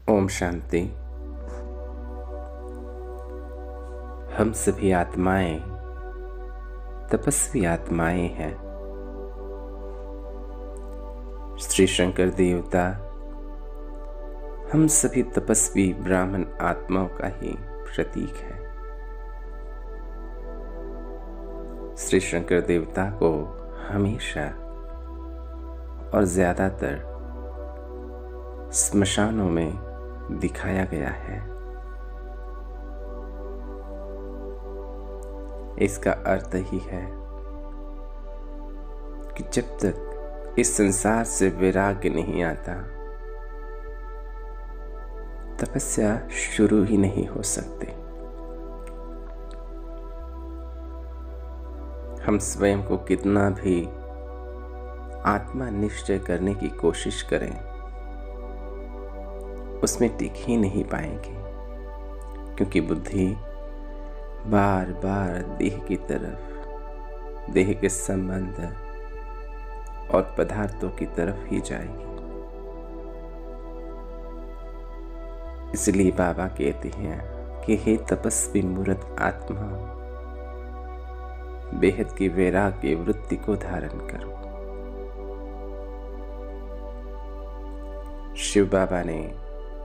ओम शांति। हम सभी आत्माएं तपस्वी आत्माएं हैं। श्री शंकर देवता हम सभी तपस्वी ब्राह्मण आत्माओं का ही प्रतीक है। श्री शंकर देवता को हमेशा और ज्यादातर स्मशानों में दिखाया गया है। इसका अर्थ ही है कि जब तक इस संसार से वैराग्य नहीं आता, तपस्या शुरू ही नहीं हो सकती। हम स्वयं को कितना भी आत्मा निश्चय करने की कोशिश करें, उसमें टिक ही नहीं पाएंगे, क्योंकि बुद्धि बार बार देह की तरफ, देह के संबंध और पदार्थों की तरफ ही जाएगी। इसलिए बाबा कहते हैं कि हे तपस्वी मूर्त आत्मा, बेहद की वैराग्य वृत्ति को धारण करो। शिव बाबा ने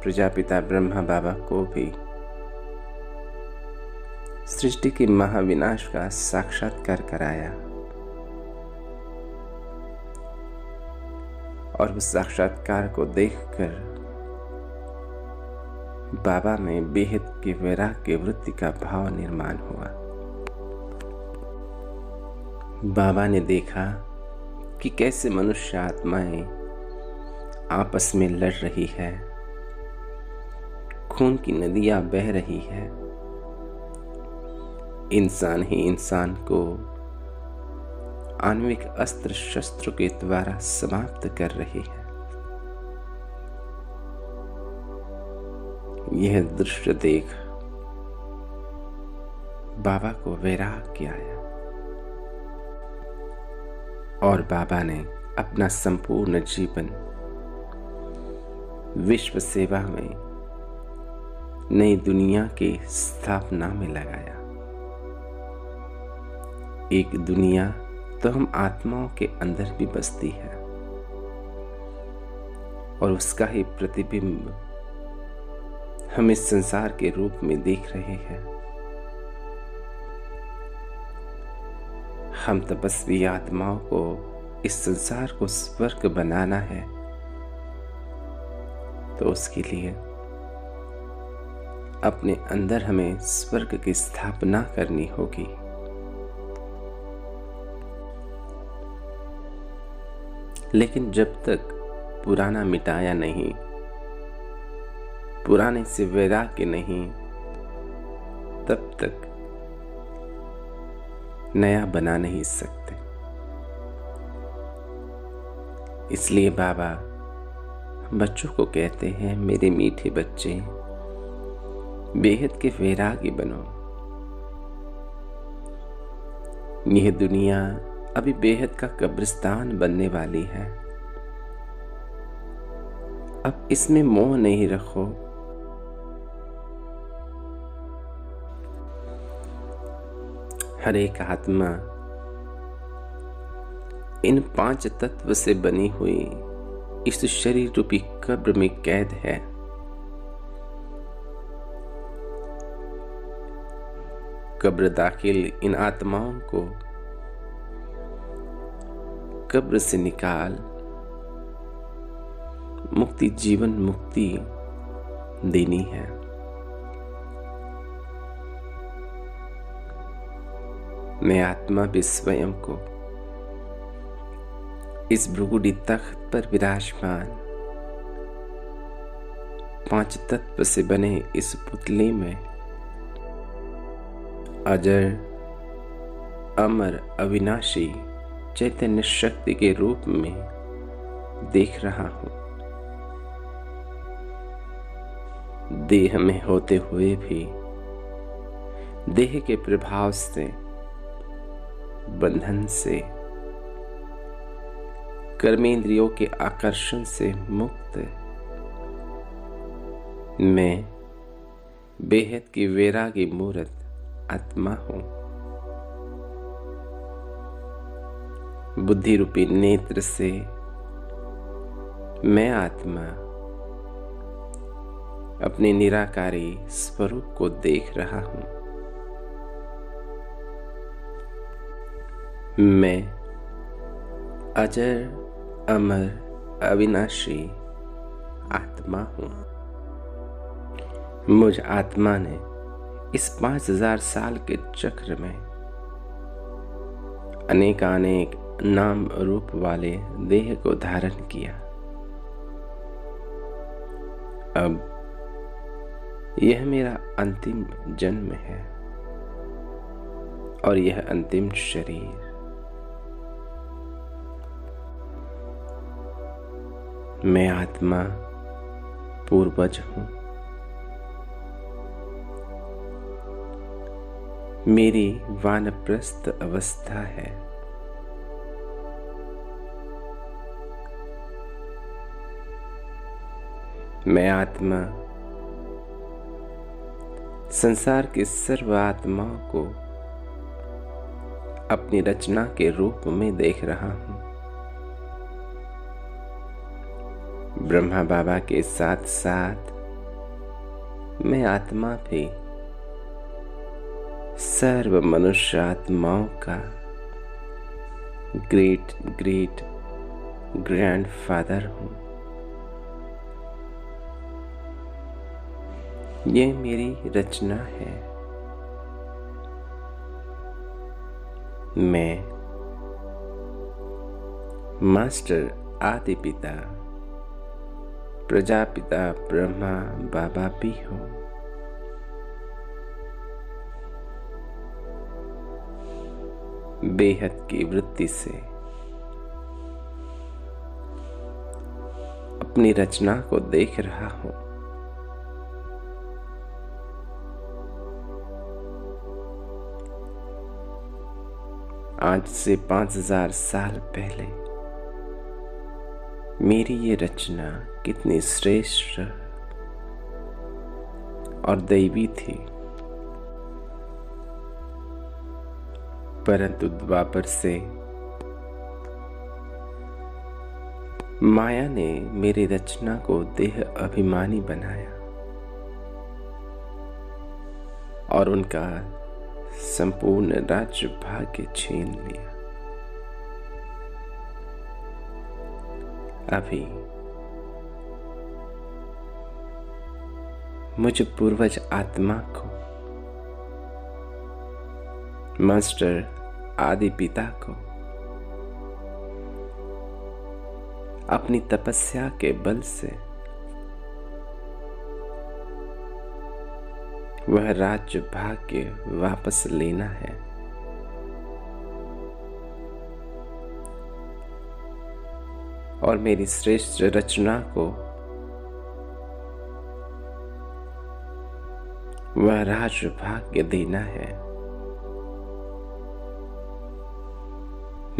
प्रजापिता ब्रह्मा बाबा को भी सृष्टि के महाविनाश का साक्षात्कार कराया, और उस साक्षात्कार को देखकर बाबा में बेहद की वैराग्य वृत्ति का भाव निर्माण हुआ। बाबा ने देखा कि कैसे मनुष्य आत्माएं आपस में लड़ रही है, खून की नदियां बह रही है, इंसान ही इंसान को आणविक अस्त्र शस्त्र के द्वारा समाप्त कर रही है। यह दृश्य देख बाबा को वैराग्य आया, और बाबा ने अपना संपूर्ण जीवन विश्व सेवा में, नई दुनिया की स्थापना में लगाया। एक दुनिया तो हम आत्माओं के अंदर भी बसती है, और उसका ही प्रतिबिंब हम इस संसार के रूप में देख रहे हैं। हम तपस्वी आत्माओं को इस संसार को स्वर्ग बनाना है, तो उसके लिए अपने अंदर हमें स्वर्ग की स्थापना करनी होगी। लेकिन जब तक पुराना मिटाया नहीं, पुराने से वैराग्य नहीं, तब तक नया बना नहीं सकते। इसलिए बाबा बच्चों को कहते हैं, मेरे मीठे बच्चे, बेहद के वैरागी बनो। यह दुनिया अभी बेहद का कब्रिस्तान बनने वाली है। अब इसमें मोह नहीं रखो। हर एक आत्मा इन 5 तत्व से बनी हुई इस शरीर रूपी कब्र में कैद है। कब्र दाखिल इन आत्माओं को कब्र से निकाल मुक्ति, जीवन मुक्ति देनी है। मैं आत्मा भी स्वयं को इस भृगुड़ी तख्त पर विराजमान 5 तत्व से बने इस पुतले में अजर, अमर, अविनाशी चैतन्य शक्ति के रूप में देख रहा हूं। देह में होते हुए भी देह के प्रभाव से, बंधन से, कर्मेंद्रियों के आकर्षण से मुक्त मैं बेहद की वैरागी मूर्त आत्मा हूँ। बुद्धि रूपी नेत्र से मैं आत्मा अपने निराकारी स्वरूप को देख रहा हूँ। मैं अजर अमर अविनाशी आत्मा हूँ। मुझ आत्मा ने इस 5000 साल के चक्र में अनेकानेक नाम रूप वाले देह को धारण किया। अब यह मेरा अंतिम जन्म है और यह अंतिम शरीर मैं आत्मा पूर्वज हूँ। मेरी वानप्रस्थ अवस्था है। मैं आत्मा संसार की सर्व आत्माओं को अपनी रचना के रूप में देख रहा हूँ। ब्रह्मा बाबा के साथ साथ मैं आत्मा भी सर्व मनुष्य आत्माओं का ग्रेट ग्रेट ग्रैंडफादर हूँ। ये मेरी रचना है। मैं मास्टर आदि पिता प्रजापिता ब्रह्मा बाबा भी हूँ। बेहद की वृत्ति से अपनी रचना को देख रहा हूँ। आज से 5000 साल पहले मेरी ये रचना कितनी श्रेष्ठ और दैवी थी, परंतु द्वापर से माया ने मेरी रचना को देह अभिमानी बनाया और उनका संपूर्ण राज्य भाग्य छीन लिया। अभी मुझ पूर्वज आत्मा को, मास्टर आदि पिता को अपनी तपस्या के बल से वह राज्य भाग्य वापस लेना है। और मेरी श्रेष्ठ रचना को वह राज्य भाग्य देना है।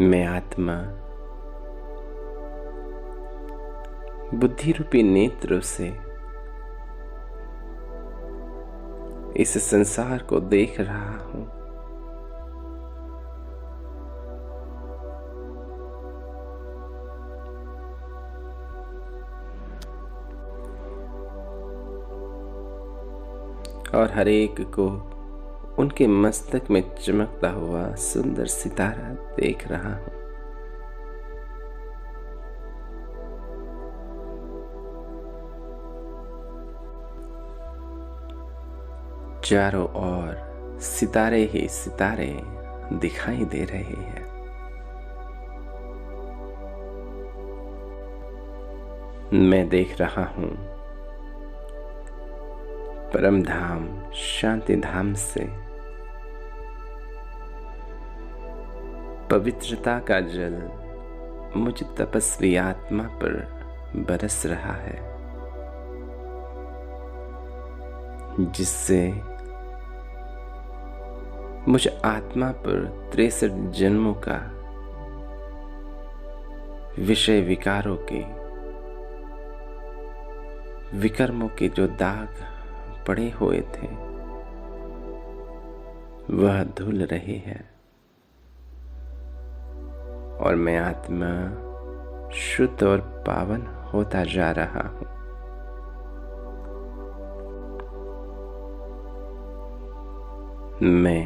मैं आत्मा बुद्धि रूपी नेत्रों से इस संसार को देख रहा हूं। और हर एक को उनके मस्तक में चमकता हुआ सुंदर सितारा देख रहा हूं। चारों ओर सितारे ही सितारे दिखाई दे रहे हैं। मैं देख रहा हूं परम धाम शांति धाम से पवित्रता का जल मुझ तपस्वी आत्मा पर बरस रहा है, जिससे मुझ आत्मा पर 63 जन्मों का विषय विकारों के विकर्मों के जो दाग पड़े हुए थे वह धुल रहे हैं और मैं आत्मा शुद्ध और पावन होता जा रहा हूं। मैं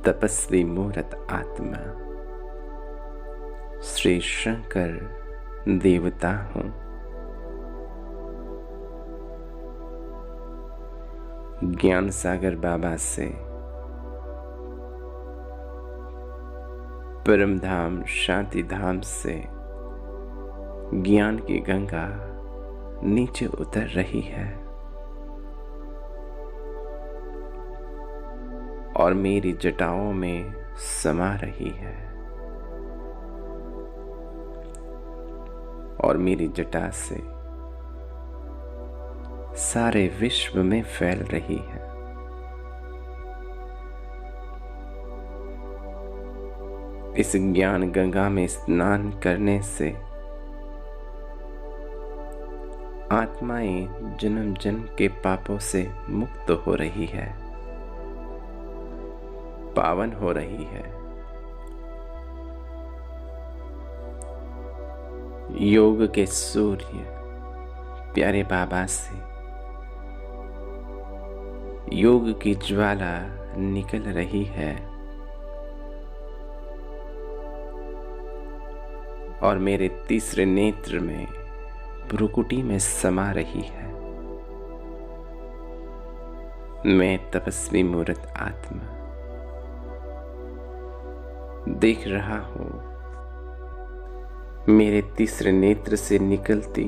तपस्वी मूर्त आत्मा श्री शंकर देवता हूं। ज्ञान सागर बाबा से परम धाम शांति धाम से ज्ञान की गंगा नीचे उतर रही है और मेरी जटाओं में समा रही है और मेरी जटा से सारे विश्व में फैल रही है। इस ज्ञान गंगा में स्नान करने से आत्माएं जन्म जन्म के पापों से मुक्त हो रही है, पावन हो रही है। योग के सूर्य प्यारे बाबा से योग की ज्वाला निकल रही है और मेरे तीसरे नेत्र में भ्रुकुटी में समा रही है। मैं तपस्वी मूर्त आत्मा देख रहा हूं मेरे तीसरे नेत्र से निकलती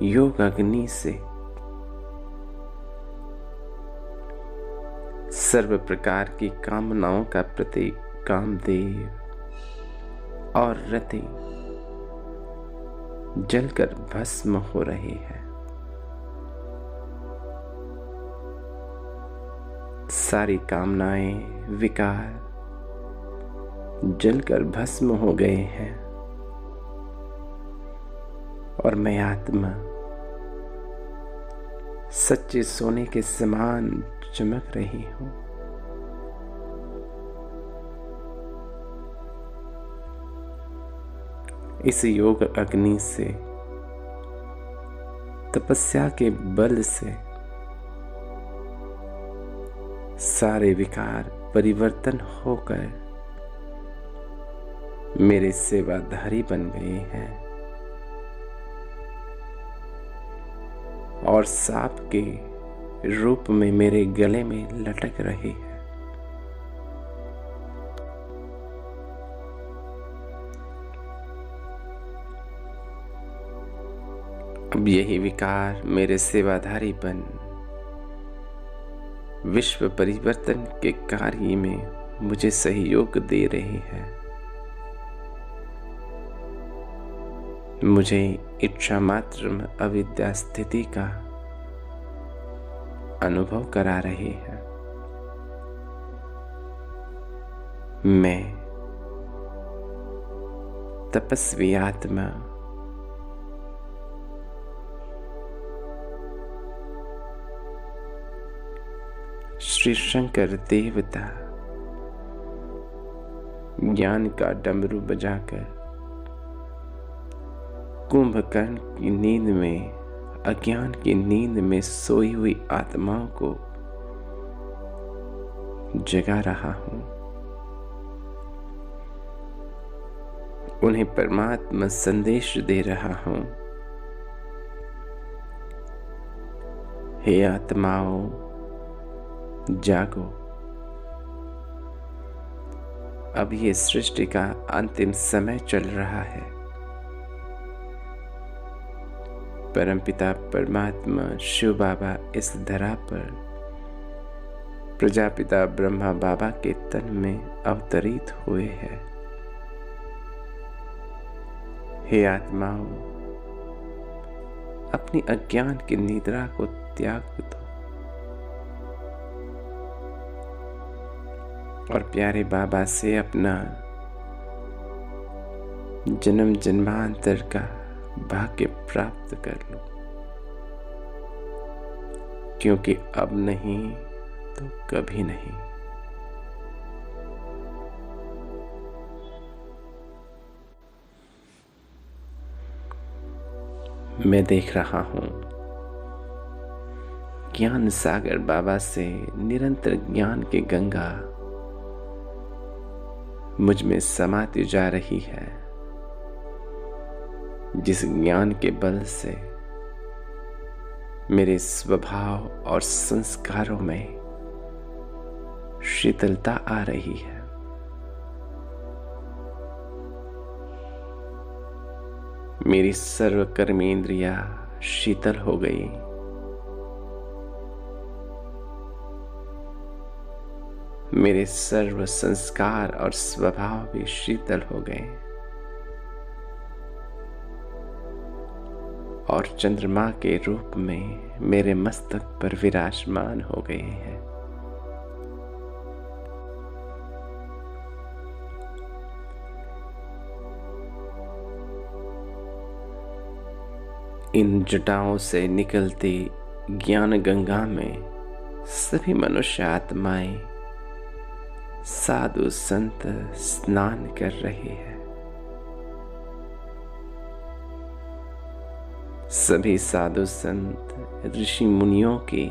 योग अग्नि से सर्व प्रकार की कामनाओं का प्रतीक कामदेव और रति जलकर भस्म हो रही है। सारी कामनाएं विकार जलकर भस्म हो गए हैं और मैं आत्मा सच्चे सोने के समान चमक रही हूं। इस योग अग्नि से तपस्या के बल से सारे विकार परिवर्तन होकर मेरे सेवाधारी बन गए हैं और सांप के रूप में मेरे गले में लटक रहे हैं। अब यही विकार मेरे सेवाधारी बन विश्व परिवर्तन के कार्य में मुझे सहयोग दे रहे हैं। मुझे इच्छा मात्र में अविद्या स्थिति का अनुभव करा रहे हैं। मैं तपस्वी आत्मा श्री शंकर देवता ज्ञान का डमरू बजाकर कुंभकर्ण की नींद में अज्ञान की नींद में सोई हुई आत्माओं को जगा रहा हूं। उन्हें परमात्मा संदेश दे रहा हूं। हे आत्माओं, जागो। अब ये सृष्टि का अंतिम समय चल रहा है। परमपिता परमात्मा शिव बाबा इस धरा पर प्रजापिता ब्रह्मा बाबा के तन में अवतरित हुए हैं। हे आत्माओं, अपनी अज्ञान की निद्रा को त्याग दो और प्यारे बाबा से अपना जन्म जन्मांतर का भाग्य प्राप्त कर लो। क्योंकि अब नहीं तो कभी नहीं। मैं देख रहा हूं ज्ञान सागर बाबा से निरंतर ज्ञान की गंगा मुझ में समाती जा रही है, जिस ज्ञान के बल से मेरे स्वभाव और संस्कारों में शीतलता आ रही है। मेरी सर्व कर्मेंद्रियां शीतल हो गई। मेरे सर्व संस्कार और स्वभाव भी शीतल हो गए और चंद्रमा के रूप में मेरे मस्तक पर विराजमान हो गए हैं। इन जटाओं से निकलती ज्ञान गंगा में सभी मनुष्य आत्माएं साधु संत स्नान कर रहे हैं। सभी साधु संत ऋषि मुनियों की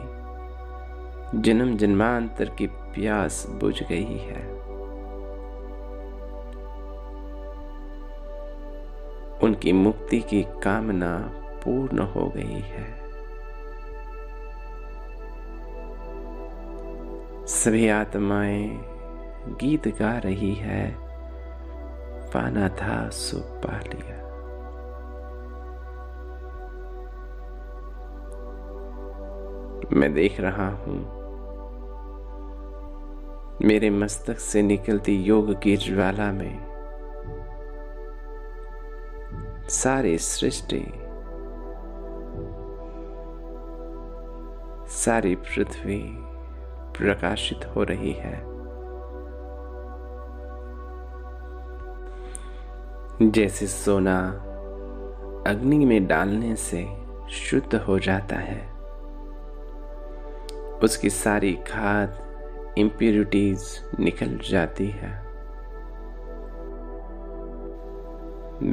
जन्म जन्मांतर की प्यास बुझ गई है। उनकी मुक्ति की कामना पूर्ण हो गई है। सभी आत्माएं गीत गा रही है, पाना था सो पा लिया। मैं देख रहा हूं मेरे मस्तक से निकलती योग की ज्वाला में सारी सृष्टि, सारी पृथ्वी प्रकाशित हो रही है। जैसे सोना अग्नि में डालने से शुद्ध हो जाता है, उसकी सारी खाद इम्प्यूरिटीज निकल जाती है,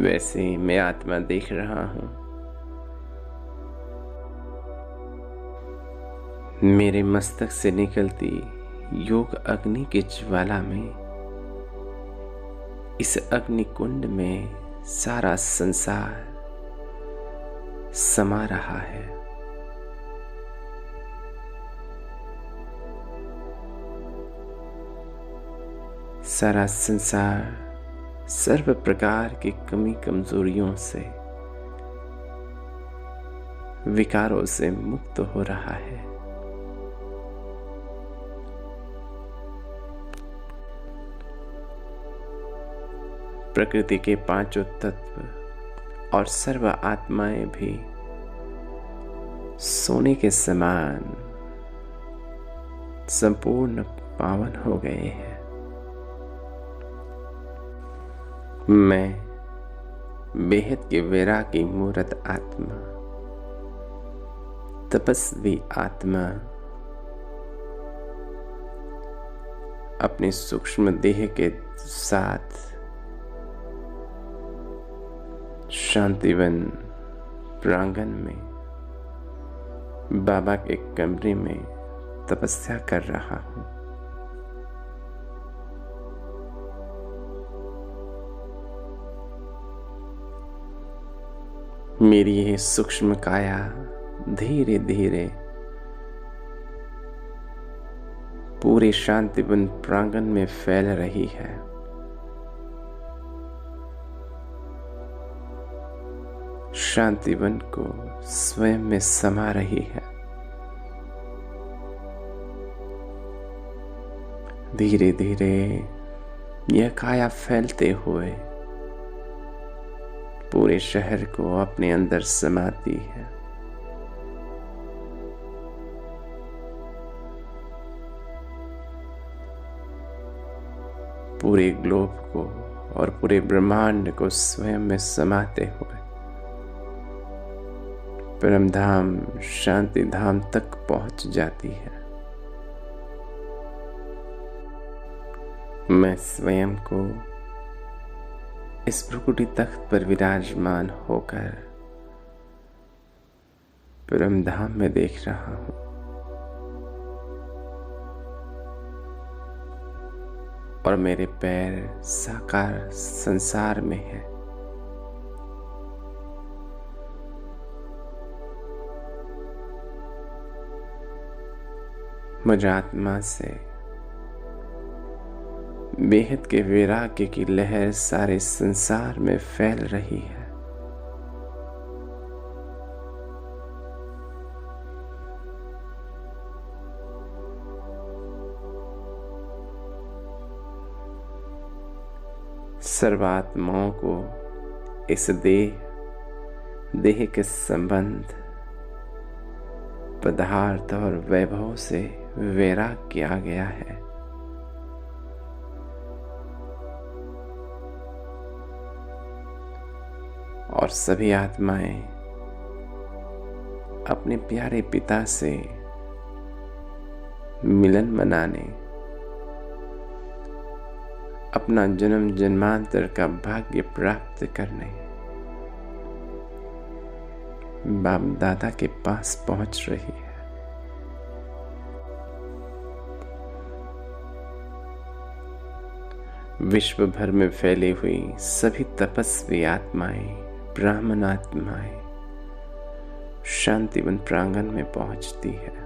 वैसे मैं आत्मा देख रहा हूं मेरे मस्तक से निकलती योग अग्नि की ज्वाला में, इस अग्नि कुंड में सारा संसार समा रहा है। सारा संसार सर्व प्रकार की कमी कमजोरियों से, विकारों से मुक्त हो रहा है। प्रकृति के पांचों तत्व और सर्व आत्माएं भी सोने के समान संपूर्ण पावन हो गए हैं। मैं बेहद के वैरागी मूर्त आत्मा, तपस्वी आत्मा अपने सूक्ष्म देह के साथ शांतिवन प्रांगण में बाबा के कमरे में तपस्या कर रहा हूं। मेरी यह सूक्ष्म काया धीरे धीरे पूरे शांतिवन प्रांगण में फैल रही है। शांतिवन को स्वयं में समा रही है। धीरे धीरे यह काया फैलते हुए पूरे शहर को अपने अंदर समाती है। पूरे ग्लोब को और पूरे ब्रह्मांड को स्वयं में समाते हुए परम धाम शांति धाम तक पहुंच जाती है। मैं स्वयं को इस भ्रुकुटी तख्त पर विराजमान होकर परम धाम में देख रहा हूं। और मेरे पैर साकार संसार में है। मुझ आत्मा से बेहद के वैराग्य की लहर सारे संसार में फैल रही है। सर्वात्माओं को इस देह के संबंध, पदार्थ और वैभव से वैराग किया गया है। और सभी आत्माएं अपने प्यारे पिता से मिलन मनाने, अपना जन्म जन्मांतर का भाग्य प्राप्त करने बाप दादा के पास पहुंच रही है। विश्व भर में फैली हुई सभी तपस्वी आत्माएं, ब्राह्मण आत्माएं शांतिवन प्रांगण में पहुंचती है।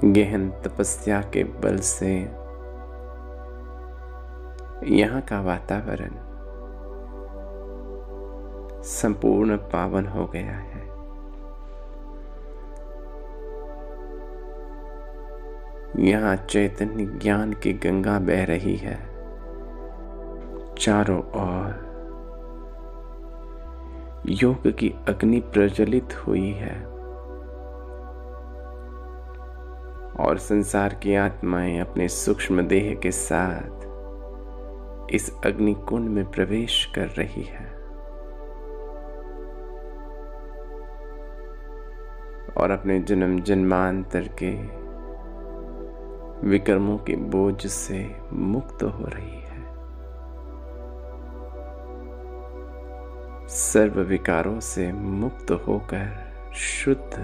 गहन तपस्या के बल से यहाँ का वातावरण संपूर्ण पावन हो गया है। यहाँ चैतन्य ज्ञान की गंगा बह रही है। चारों ओर योग की अग्नि प्रज्वलित हुई है और संसार की आत्माएं अपने सूक्ष्म देह के साथ इस अग्नि कुंड में प्रवेश कर रही है और अपने जन्म जन्मांतर के विकर्मों के बोझ से मुक्त हो रही है। सर्व विकारों से मुक्त होकर शुद्ध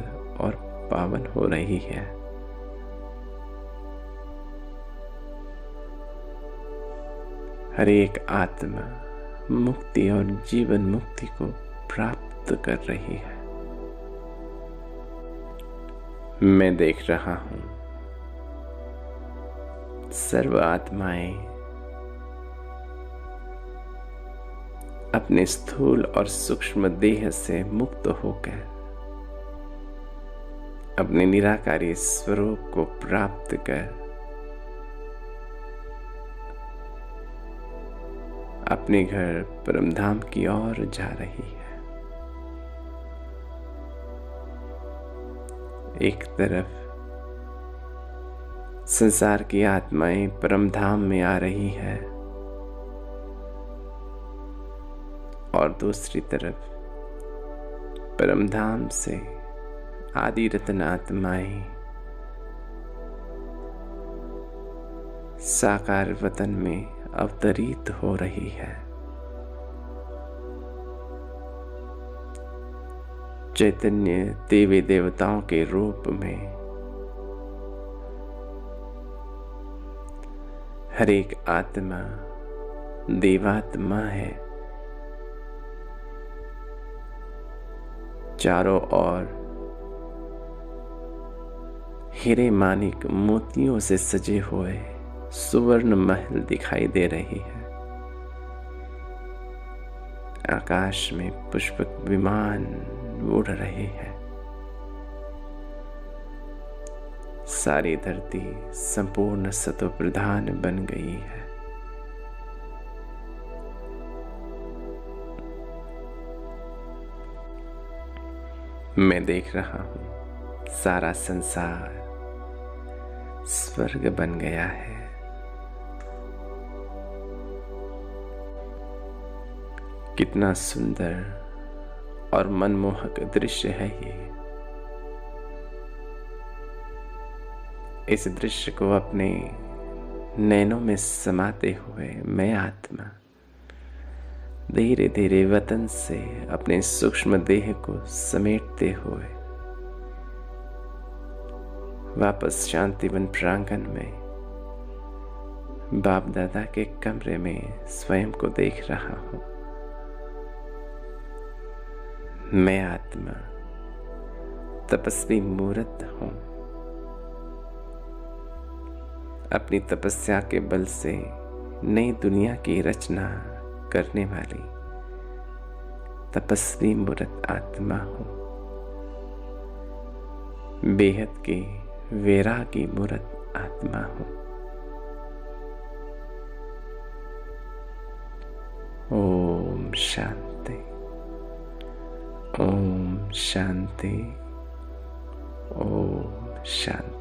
और पावन हो रही है। हर एक आत्मा मुक्ति और जीवन मुक्ति को प्राप्त कर रही है। मैं देख रहा हूं सर्व आत्माएं अपने स्थूल और सूक्ष्म देह से मुक्त होकर अपने निराकारी स्वरूप को प्राप्त कर अपने घर परमधाम की ओर जा रही है। एक तरफ संसार की आत्माएं परमधाम में आ रही है और दूसरी तरफ परमधाम से आदि रत्न आत्माएं साकार वतन में अवतरित हो रही है। चैतन्य देवी देवताओं के रूप में हर एक आत्मा देवात्मा है। चारों ओर हीरे मानिक मोतियों से सजे हुए सुवर्ण महल दिखाई दे रही है। आकाश में पुष्पक विमान उड़ रहे हैं। सारी धरती संपूर्ण सतो प्रधान बन गई है। मैं देख रहा हूं सारा संसार स्वर्ग बन गया है। कितना सुंदर और मनमोहक दृश्य है ये। इस दृश्य को अपने नैनों में समाते हुए मैं आत्मा धीरे धीरे वतन से अपने सूक्ष्म देह को समेटते हुए वापस शांतिवन प्रांगण में बाप दादा के कमरे में स्वयं को देख रहा हूं। मैं आत्मा तपस्वी मूर्त हूं। अपनी तपस्या के बल से नई दुनिया की रचना करने वाली तपस्वी मूर्त आत्मा हूं। बेहद की वैरागी मूर्त आत्मा हूं। ओम शांति, ओम शांति, ओम शांति।